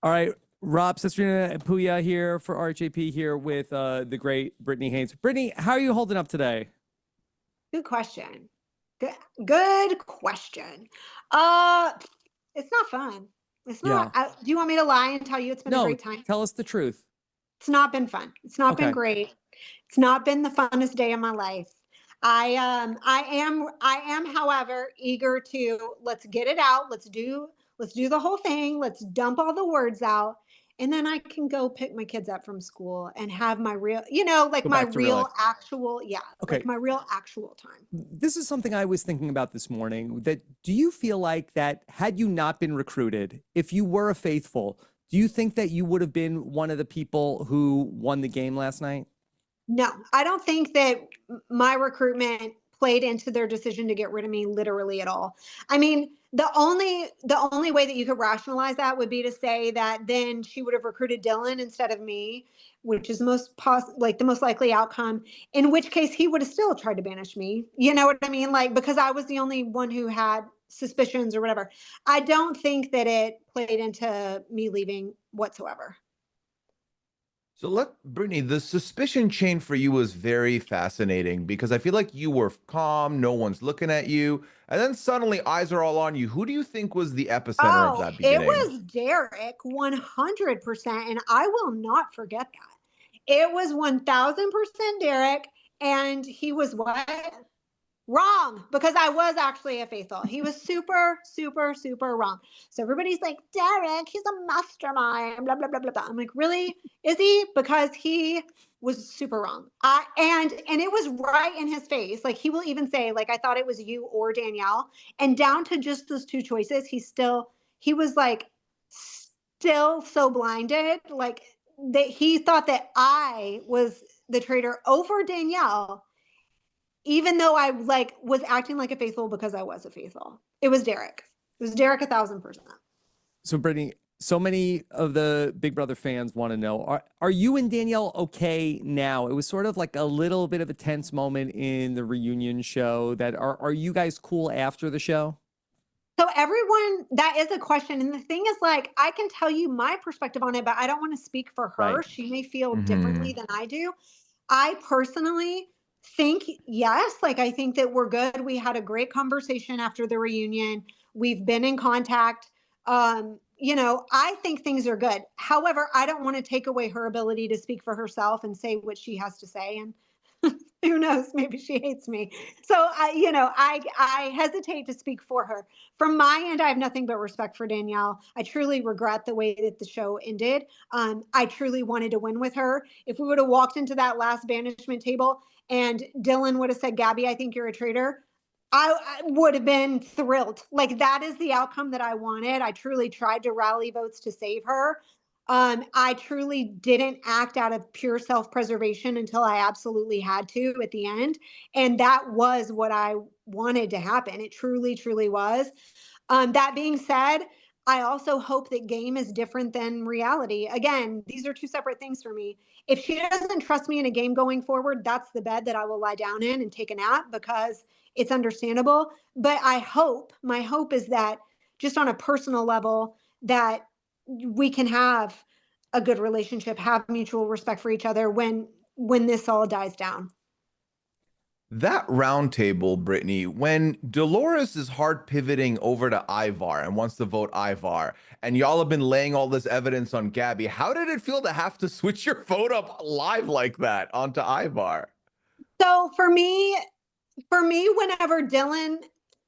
All right, Rob, Cesternino and Pooya here for RHAP here with the great Britney Haynes. Britney, how are you holding up today? Good question. Good question. Uh, it's not fun. It's not. Yeah. Do you want me to lie and tell you it's been a No, great time? tell us the truth. It's not been fun. It's not been Okay. great. It's not been the funnest day of my life. I am, however, eager to let's get it out. Let's do the whole thing. Let's dump all the words out. And then I can go pick my kids up from school and have my real, like Go my back to real real life. actual, yeah, like Okay. my real actual time. This is something I was thinking about this morning. That do you feel like that had you not been recruited, if you were a faithful, do you think that you would have been one of the people who won the game last night? No, I don't think that my recruitment played into their decision to get rid of me literally at all. I mean, the only way that you could rationalize that would be to say that then she would have recruited Dylan instead of me, which is like the most likely outcome. In which case, he would have still tried to banish me. You know what I mean? Like because I was the only one who had suspicions or whatever. I don't think that it played into me leaving whatsoever. So Brittany, the suspicion chain for you was very fascinating because I feel like you were calm, no one's looking at you, and then suddenly eyes are all on you. Who do you think was the epicenter of Oh, that it beginning? was Derrick 100%. And I will not forget that. It was 1000% Derrick. And he was what? Wrong, because I was actually a faithful. He was super, super, super wrong. So everybody's like, Derrick, he's a mastermind, blah, blah, blah, blah, blah. I'm like, really? Is he? Because he was super wrong. And it was right in his face. Like he will even say, like, I thought it was you or Danielle. And down to just those two choices, he was like still so blinded. Like that he thought that I was the traitor over Danielle even though I like was acting like a faithful because I was a faithful. It was Derrick. It was Derrick 1000%. So, Brittany, so many of the Big Brother fans want to know, are you and Danielle okay now? It was sort of like a little bit of a tense moment in the reunion show. That are you guys cool after the show? So everyone, that is a question. And the thing is like, I can tell you my perspective on it, but I don't want to speak for her. Right. She may feel differently Hmm. than I do. I personally think yes, like I think that we're good. We had a great conversation after the reunion. We've been in contact. I think things are good. However, I don't want to take away her ability to speak for herself and say what she has to say. And who knows, maybe she hates me. So I hesitate to speak for her. From my end, I have nothing but respect for Danielle. I truly regret the way that the show ended. I truly wanted to win with her. If we would have walked into that last banishment table and Dylan would have said, Gabby, I think you're a traitor, I would have been thrilled. Like that is the outcome that I wanted. I truly tried to rally votes to save her. I truly didn't act out of pure self-preservation until I absolutely had to at the end. And that was what I wanted to happen. It truly, truly was. That being said, I also hope that game is different than reality. Again, these are two separate things for me. If she doesn't trust me in a game going forward, that's the bed that I will lie down in and take a nap because it's understandable. But my hope is that just on a personal level, that we can have a good relationship, have mutual respect for each other when this all dies down. That round table, Brittany, when Dolores is hard pivoting over to Ivar and wants to vote Ivar, and y'all have been laying all this evidence on Gabby, how did it feel to have to switch your vote up live like that onto Ivar? So for me, whenever Dylan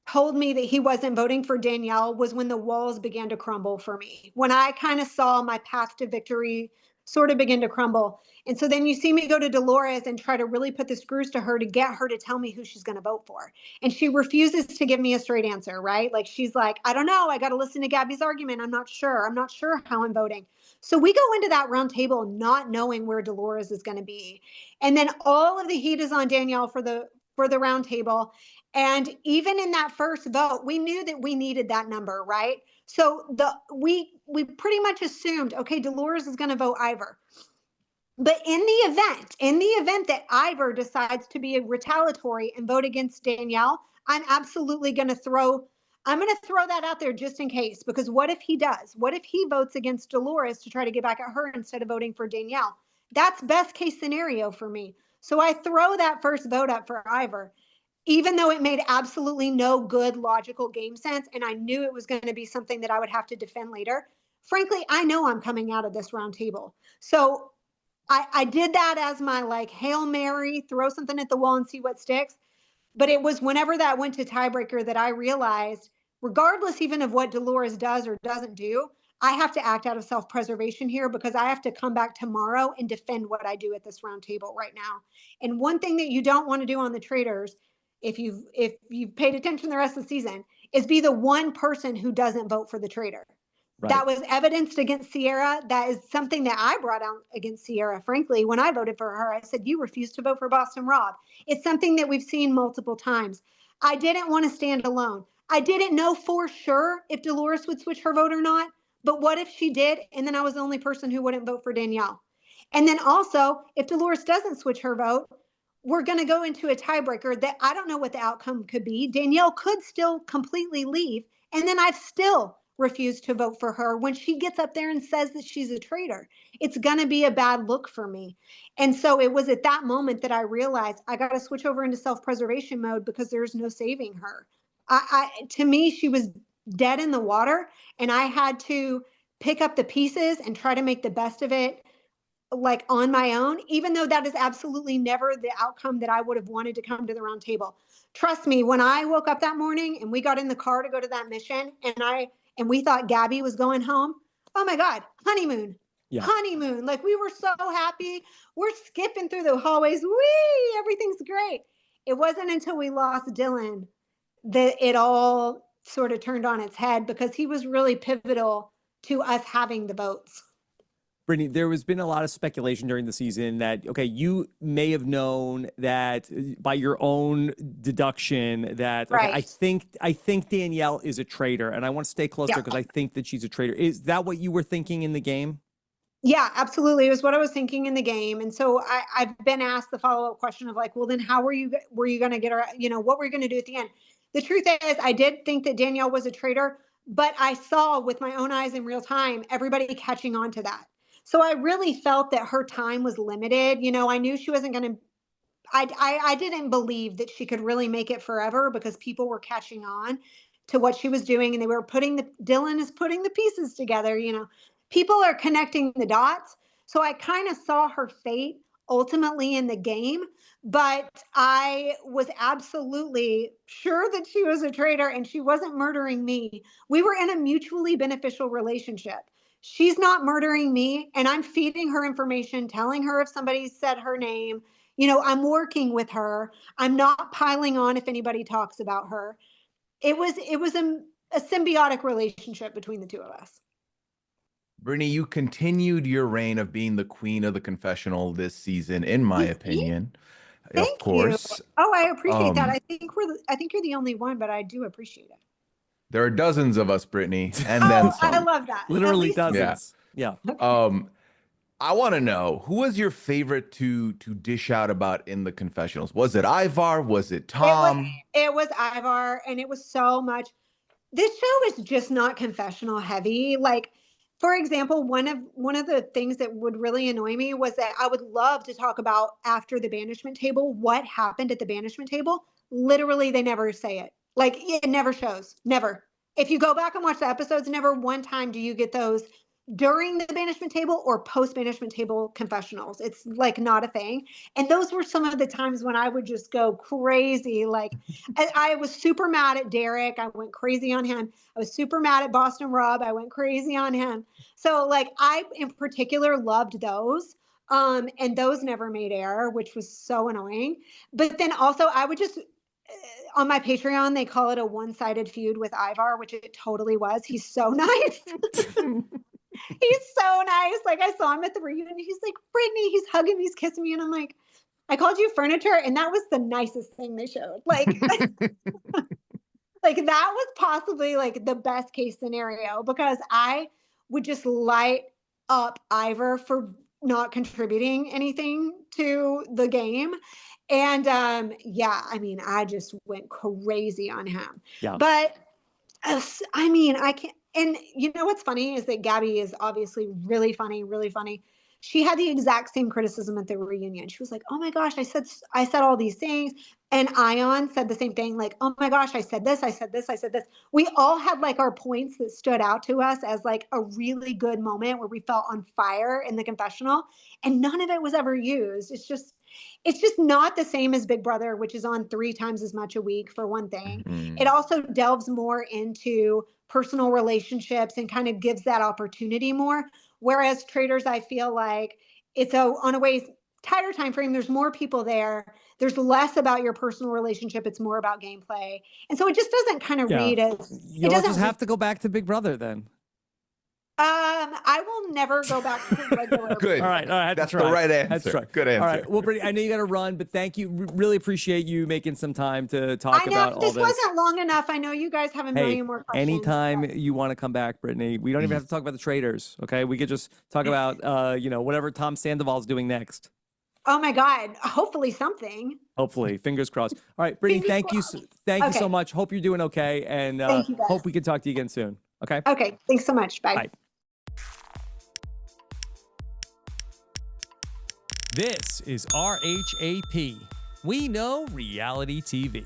told me that he wasn't voting for Danielle was when the walls began to crumble for me. When I kind of saw my path to victory sort of begin to crumble. And so then you see me go to Dolores and try to really put the screws to her to get her to tell me who she's going to vote for. And she refuses to give me a straight answer, right? Like she's like, I don't know. I got to listen to Gabby's argument. I'm not sure. I'm not sure how I'm voting. So we go into that round table not knowing where Dolores is going to be. And then all of the heat is on Danielle for the round table. And even in that first vote, we knew that we needed that number, right? So we pretty much assumed, okay, Dolores is going to vote Ivor. But in the event that Ivor decides to be retaliatory and vote against Danielle, I'm absolutely going to throw I'm going to throw that out there just in case, because what if he does? What if he votes against Dolores to try to get back at her instead of voting for Danielle? That's best case scenario for me. So I throw that first vote up for Ivor, even though it made absolutely no good logical game sense. And I knew it was going to be something that I would have to defend later. Frankly, I know I'm coming out of this round table. So I did that as my like Hail Mary, throw something at the wall and see what sticks. But it was whenever that went to tiebreaker that I realized, regardless even of what Dolores does or doesn't do, I have to act out of self-preservation here, because I have to come back tomorrow and defend what I do at this round table right now. And one thing that you don't want to do on the Traitors, if you've paid attention the rest of the season, is be the one person who doesn't vote for the traitor. Right. That was evidenced against Sierra. That is something that I brought out against Sierra. Frankly, when I voted for her, I said, you refused to vote for Boston Rob. It's something that we've seen multiple times. I didn't want to stand alone. I didn't know for sure if Dolores would switch her vote or not, but what if she did? And then I was the only person who wouldn't vote for Danielle. And then also, if Dolores doesn't switch her vote, we're going to go into a tiebreaker that I don't know what the outcome could be. Danielle could still completely leave, and then I've still refused to vote for her when she gets up there and says that she's a traitor. It's going to be a bad look for me. And so it was at that moment that I realized I got to switch over into self-preservation mode, because there's no saving her. To me, she was dead in the water, and I had to pick up the pieces and try to make the best of it, like on my own, even though that is absolutely never the outcome that I would have wanted to come to the round table. Trust me, when I woke up that morning and we got in the car to go to that mission, and we thought Gabby was going home, oh my God, honeymoon. Yeah. Honeymoon. Like, we were so happy. We're skipping through the hallways. Whee, everything's great. It wasn't until we lost Dylan that it all sort of turned on its head, because he was really pivotal to us having the votes. Brittany, there has been a lot of speculation during the season that, okay, you may have known that by your own deduction that, okay, Right. I think Danielle is a traitor, and I want to stay close to her Yeah. because I think that she's a traitor. Is that what you were thinking in the game? Yeah, absolutely. It was what I was thinking in the game. And so I've been asked the follow-up question of like, well, then how were you going to get her, what were you going to do at the end? The truth is, I did think that Danielle was a traitor, but I saw with my own eyes in real time, everybody catching on to that. So I really felt that her time was limited. I knew she wasn't going to, I didn't believe that she could really make it forever, because people were catching on to what she was doing, and they were Dylan is putting the pieces together. People are connecting the dots. So I kind of saw her fate ultimately in the game, but I was absolutely sure that she was a traitor and she wasn't murdering me. We were in a mutually beneficial relationship. She's not murdering me, and I'm feeding her information, telling her if somebody said her name. I'm working with her. I'm not piling on if anybody talks about her. It was a symbiotic relationship between the two of us. Brittany, you continued your reign of being the queen of the confessional this season, in my opinion. Of Thank you. course. Oh, I appreciate that. Um, I think you're the only one, but I do appreciate it. there are dozens of us, Brittany, and then Oh, I some. love that. At Literally least dozens. Yeah. Yeah. Um, I want to know, who was your favorite to dish out about in the confessionals? Was it Ivar? Was it Tom? it was Ivar, and it was so much. This show is just not confessional heavy. Like, for example, one of the things that would really annoy me was that I would love to talk about after the banishment table, what happened at the banishment table. Literally, they never say it. Like, it never shows. Never. If you go back and watch the episodes, never one time do you get those during the banishment table or post banishment table confessionals. It's like not a thing. And those were some of the times when I would just go crazy. Like, I was super mad at Derrick. I went crazy on him. I was super mad at Boston Rob. I went crazy on him. So like, I in particular loved those. And those never made air, which was so annoying. But then also I would just on my Patreon, they call it a one-sided feud with Ivar, which it totally was. He's so nice. He's so nice. Like, I saw him at the reunion. He's like, Brittany, he's hugging me, he's kissing me. And I'm like, I called you furniture. And that was the nicest thing they showed. Like, like that was possibly like the best case scenario, because I would just light up Ivor for not contributing anything to the game. And yeah, I mean, I just went crazy on him. Yeah. But I mean, I can't. And you know what's funny is that Gabby is obviously really funny, really funny. She had the exact same criticism at the reunion. She was like, "Oh my gosh, I said all these things," and Ion said the same thing. Like, "Oh my gosh, I said this, I said this, I said this." We all had like our points that stood out to us as like a really good moment where we felt on fire in the confessional, and none of it was ever used. It's just not the same as Big Brother, which is on 3 times as much a week, for one thing. It Mhm. also delves more into personal relationships and kind of gives that opportunity more. Whereas Traitors, I feel like it's on a way tighter time frame. There's more people there. There's less about your personal relationship. It's more about gameplay. And so it just doesn't kind of Yeah. read as it You'll just doesn't. have to go back to Big Brother then. I will never go back to regular Good. All Big right. Brother. I had to That's try. the right I had to answer. try. Good All answer. right. Well, Brittany, I know you got to run, but thank you. Really appreciate you making some time to talk I know about all this this. wasn't long enough. I know you guys have a Hey, million more questions. anytime But you want to come back, Brittany, we don't even have to talk about the Traitors. Okay. We could just talk about, whatever Tom Sandoval's doing next. oh my God, hopefully something. Hopefully, fingers crossed. All right, Brittany, Fingers thank you. crossed. Thank you so Okay. much. Hope you're doing okay. And Thank you hope guys. we can talk to you again soon. Okay. Okay. Thanks so much. Bye. Bye. This is RHAP. We know reality TV.